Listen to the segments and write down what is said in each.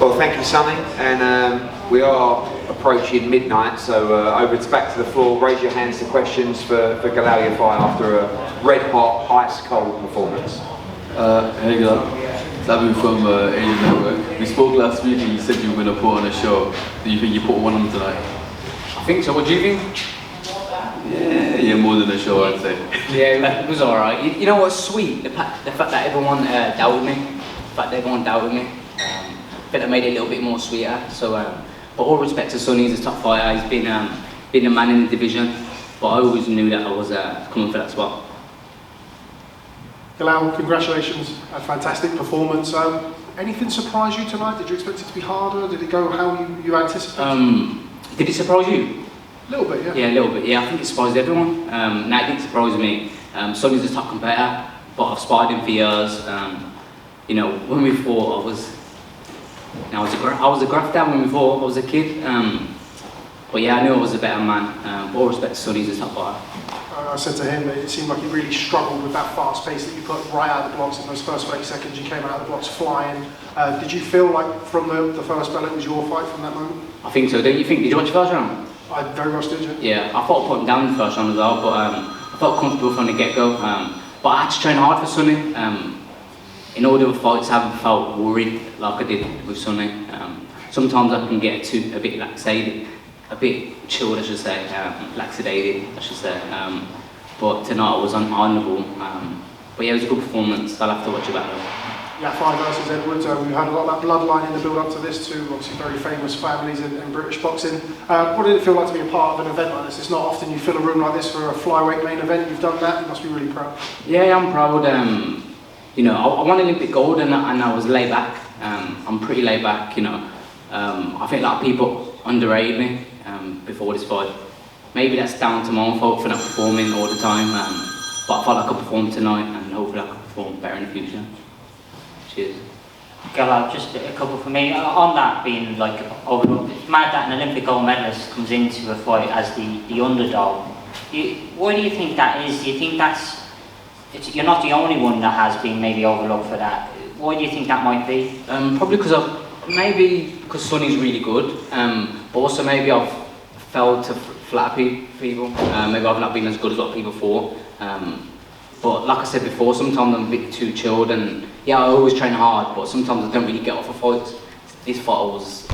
Well, thank you, Sonny, and we are approaching midnight, so back to the floor. Raise your hands to questions for Galal Yafai after a red-hot, ice-cold performance. Hey Galal, Sabu from Asian Network. We spoke last week and you said you were going to put on a show. Do you think you put one on tonight? I think so. What do you think? Yeah, more than a show, I'd say. Yeah, it was alright. You know what's sweet? The fact that everyone doubted me. The fact that everyone doubted me. I think that made it a little bit more sweeter. So, but all respect to Sonny, he's a top fighter. He's been a man in the division. But I always knew that I was coming for that spot. Galal, congratulations, a fantastic performance. Anything surprise you tonight? Did you expect it to be harder? Did it go how you anticipated? Did it surprise you? A little bit, yeah. Yeah, a little bit. Yeah, I think it surprised everyone. Now it didn't surprise me. Sonny's a top competitor, but I've sparred him for years. You know, when we fought, I was a grafter when we fought. I was a kid. But yeah, I knew I was a better man. All respect to Sonny, he's a top fighter. I said to him that it seemed like he really struggled with that fast pace that you put right out of the blocks in those first 30 seconds. You came out of the blocks flying. Did you feel like from the first bell it was your fight from that moment? I think so, don't you think? Did you watch the first round? I very much did, yeah. Yeah, I thought I put him down in the first round as well, but I felt comfortable from the get-go. But I had to train hard for Sonny. In all the other fights, I haven't felt worried like I did with Sonny. Sometimes I can get a bit laxated, a bit chilled, I should say, laxated, I should say. But tonight I was honourable. But yeah, it was a good performance. I'll have to watch it back though. Yafai versus Edwards. We've heard a lot about bloodline in the build-up to this too. Obviously, very famous families in British boxing. What did it feel like to be a part of an event like this? It's not often you fill a room like this for a flyweight main event. You've done that. You must be really proud. Yeah, I'm proud. You know, I won Olympic gold and I was laid back. I'm pretty laid back. You know, I think a lot of people underrated me before this fight. Maybe that's down to my own fault for not performing all the time. But I felt like I performed tonight, and hopefully I can perform better in the future. Cheers. Galal, just a couple for me. On that being like overlooked, it's mad that an Olympic gold medalist comes into a fight as the underdog. Why do you think that is? Do you think you're not the only one that has been maybe overlooked for that? Why do you think that might be? Probably because Sonny's really good, but also maybe I've failed to flatter people. Maybe I've not been as good as what people thought. But like I said before, sometimes I'm a bit too chilled, and yeah, I always train hard, but sometimes I don't really get off of fights. This fight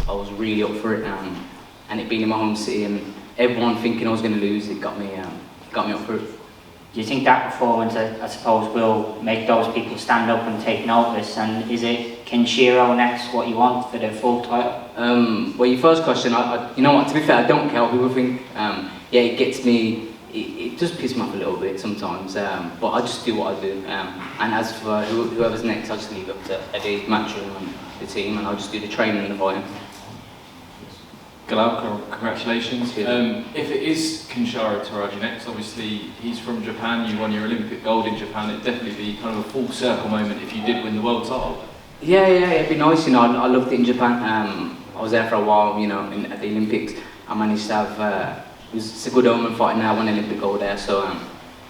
I was really up for it, and it being in my home city and everyone thinking I was going to lose, it got me up for it. Do you think that performance, I suppose, will make those people stand up and take notice? And can Shiro next what you want for the full title? Well, your first question, you know what? To be fair, I don't care what people think. Yeah, it gets me. It does piss me off a little bit sometimes, but I just do what I do. And as for whoever's next, I just leave it up to Eddie, Matchroom, and the team, and I'll just do the training and the fighting. Galal, congratulations. If it is Kinshara Taraji next, obviously he's from Japan, you won your Olympic gold in Japan, it'd definitely be kind of a full circle moment if you did win the world title. Yeah, it'd be nice, you know, I loved it in Japan. I was there for a while, you know, at the Olympics. I managed to have, it's a good omen fighting now, I won Olympic gold there, so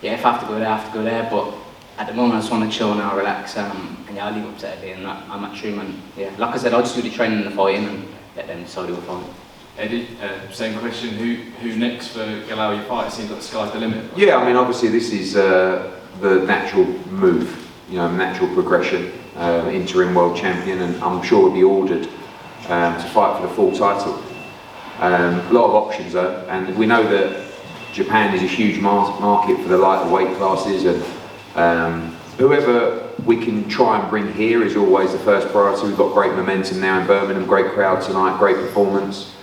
yeah, if I have to go there, I have to go there, but at the moment I just want to chill now, relax, and yeah, I'll leave up to Eddie and I'm at Matchroom, and yeah, like I said, I'll just do the training and the fighting and let them decide who will fight. Eddie, same question, who next for Galal Yafai? It seems like the sky's the limit. Yeah, I mean, obviously this is the natural move, you know, natural progression, interim world champion, and I'm sure will be ordered to fight for the full title. A lot of options though, and we know that Japan is a huge market for the lighter weight classes, and whoever we can try and bring here is always the first priority. We've got great momentum now in Birmingham, great crowd tonight, great performance.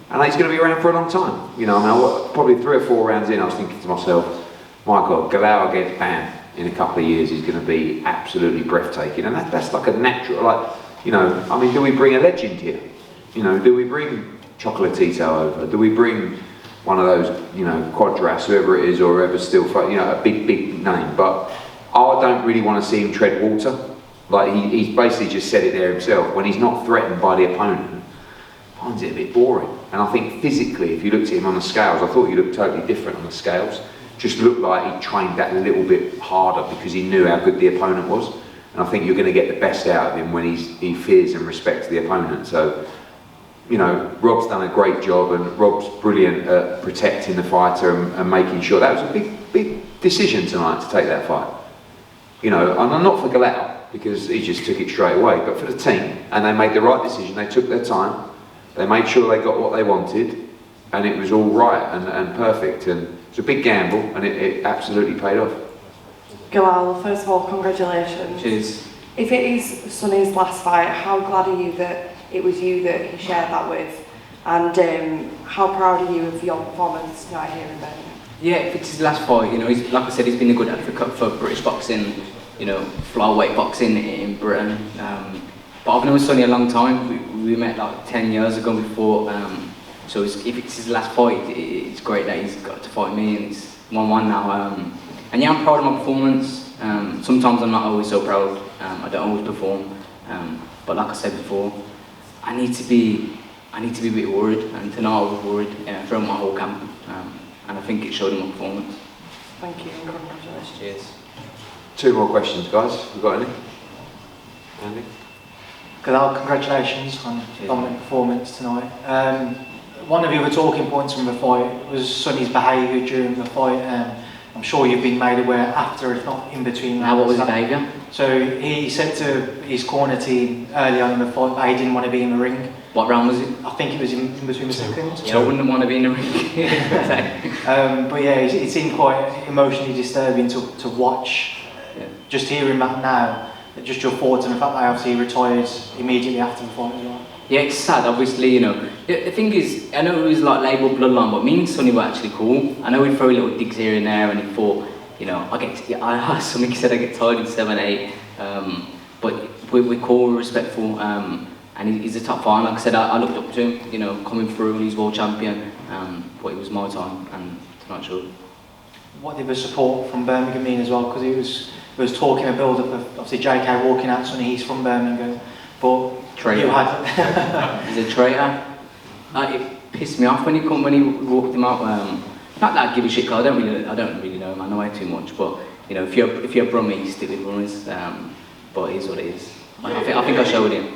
And he's going to be around for a long time. You know, I mean, probably 3 or 4 rounds in, I was thinking to myself, my God, Galal against Bam in a couple of years is going to be absolutely breathtaking. And that's like a natural, like, you know, I mean, do we bring a legend here? You know, do we bring Chocolatito over? Do we bring one of those, you know, Quadras, whoever it is, or whoever's still fighting, you know, a big name? But I don't really want to see him tread water. Like, he's basically just said it there himself. When he's not threatened by the opponent, finds it a bit boring. And I think physically, if you looked at him on the scales, I thought he looked totally different on the scales. Just looked like he trained that a little bit harder because he knew how good the opponent was. and I think you're going to get the best out of him when he fears and respects the opponent. So, you know, Rob's done a great job, and Rob's brilliant at protecting the fighter and making sure. That was a big decision tonight to take that fight. You know, and I'm not for Galal, because he just took it straight away, but for the team, and they made the right decision. They took their time, they made sure they got what they wanted, and it was all right and perfect, and it's a big gamble, and it absolutely paid off. Galal, first of all, congratulations. Cheers. If it is Sonny's last fight, how glad are you that it was you that he shared that with? And how proud are you of your performance tonight here in Birmingham? Yeah, if it's his last fight, you know, he's, like I said, he's been a good advocate for British boxing, you know, flyweight boxing in Britain. But I've known Sonny a long time. We met like 10 years ago before. So if it's his last fight, it's great that he's got to fight me, and it's 1-1 now. And yeah, I'm proud of my performance. Sometimes I'm not always so proud. I don't always perform. But like I said before, I need to be a bit worried, and tonight I was worried throughout my whole camp. And I think it showed in my performance. Thank you, and congratulations. Cheers. 2 more questions, guys. We got any? Andy? Galal, congratulations on dominant performance tonight. One of the other talking points from the fight was Sonny's behaviour during the fight. I'm sure you've been made aware after, if not in between. Now, what was his behaviour? So he said to his corner team early on in the fight that he didn't want to be in the ring. What round was it? I think it was in between the seconds. Yeah, I wouldn't want to be in the ring. But yeah, it seemed quite emotionally disturbing to watch. Yeah. Just hearing that now, just your thoughts on the fact that obviously he retired immediately after the fight as well. Yeah, it's sad, obviously, you know. The thing is, I know it was like labelled bloodline, but me and Sonny were actually cool. I know we'd throw little digs here and there, and he thought, you know, somebody said I get tired in 7-8, but we're cool, we're respectful, and he's a top fighter. Like I said, I looked up to him, you know, coming through, he's world champion, but it was my time, and tonight showed. What did the support from Birmingham mean as well? Because it was talking a build-up of obviously JK walking out, Sonny, he's from Birmingham, but Traitor. you had He's a traitor. It pissed me off when he walked him out. Not that I give a shit, cause I don't really know him. I know way too much. But you know, if you're Brummie, stick with Brummies. But it is what it is. I think I showed him.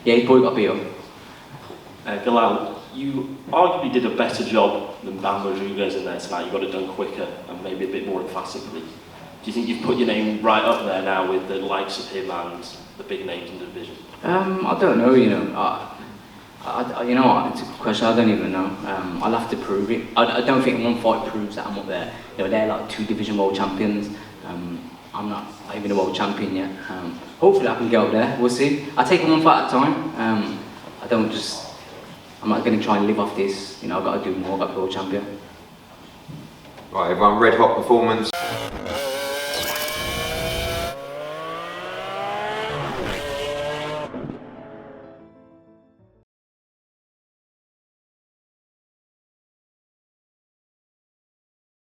Yeah, his boy got beat up. Galal, you arguably did a better job than Bam Rodriguez in there tonight. You got it done quicker and maybe a bit more emphatically. Do you think you've put your name right up there now with the likes of him and the big names in the division? I don't know, you know. You know what, it's a good question, I don't even know. I'll have to prove it. I don't think one fight proves that I'm up there. You know, they're like 2 division world champions. I'm not even a world champion yet. Hopefully I can get up there, we'll see. I take it one fight at a time. I'm not going to try and live off this. You know, I've got to do more, I've got to be world champion. Right, everyone, red hot performance.